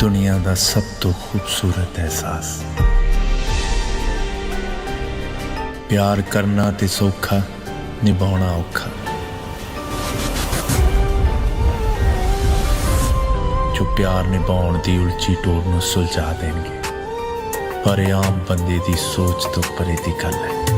दुनिया दा सब तो खूबसूरत एहसास। प्यार करना ते सौखा, निभाना औखा। जो प्यार निभाउण दी उलझी टोर नूं सुलझा देणगे, पर आम बंदे दी सोच तो परे दी गल है।